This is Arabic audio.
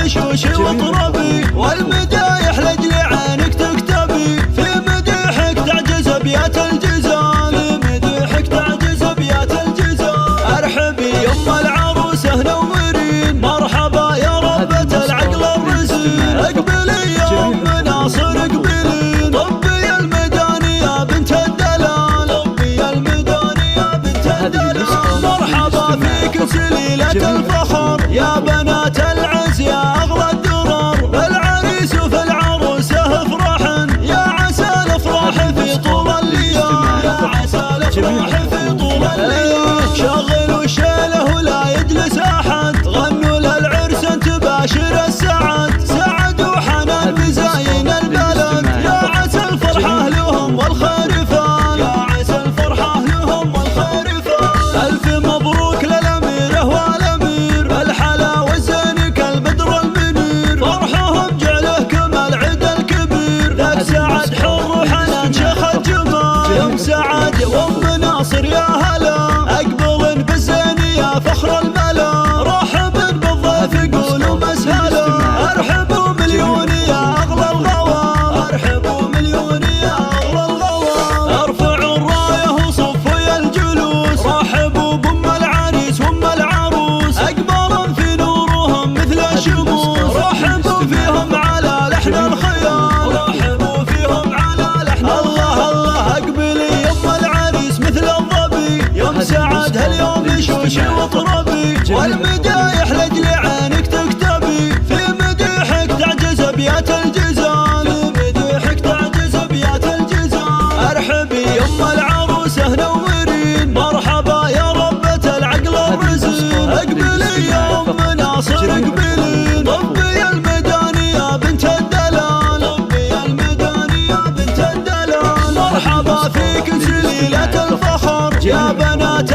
وشوش واطربي، والمدايح لاجل عينك تكتبي، في مديحك تعجز ابيات الجزال، في مديحك تعجز ابيات الجزال. ارحبي يم العروسه نورين، مرحبا يا ربة العقل الرزين، اقبلي يا ام ناصر اقبلين، طبي الميداني يا بنت الدلال، طبي الميداني يا بنت الدلال. مرحبا فيك سليلة الفخر يا بنات العز يا اغلى الدرر، العريس وفي العروسه افرحن، يا عسى الافراح في طول الليل، يا عسى الافراح في طول الليل. شغلوا شيله ولا يجلس احد، غنوا للعرس تباشر السعد، سعد وحنان بزاين البلد، يا عسى الفرحه لهم والخير فان، يا عسى الفرحه لهم والخير فان. الف مبروك للاميره والامير، الحلا والزين كالبدر المنير، فرحهم جعله كما العيد الكبير، لك سعد حر وحنان شيخ الجمال، يم سعد وام ناصر يا هلا، اقبل بالزين يا فخر الملا، رحب بالضيف قولوا مسهلا، ارحبوا مليون يا اغلى الغوام، ارحبوا مليون يا اغلى الغوام. ارفعوا الرايه وصفوا يا الجلوس، رحبوا بام العريس وام العروس، اقمار في نورهم مثل الشموس، رحبوا فيهم على لحن الخيال، رحبوا فيهم على لحن الله الله. اقبلي يم العريس مثل الظبي، يم سعد هاليوم شوش واطربي، والمدايح لاجل عينك تكتبي، في مديحك تعجز ابيات الجزال، في مديحك تعجز ابيات الجزال. ارحبي يم العروسه نورين، مرحبا يا ربة العقل الرزين، اقبلي يا ام ناصر اقبلين، طبي الميداني يا بنت الدلال، طبي الميداني يا بنت الدلال. مرحبا فيك سليلة الفخر يا بنات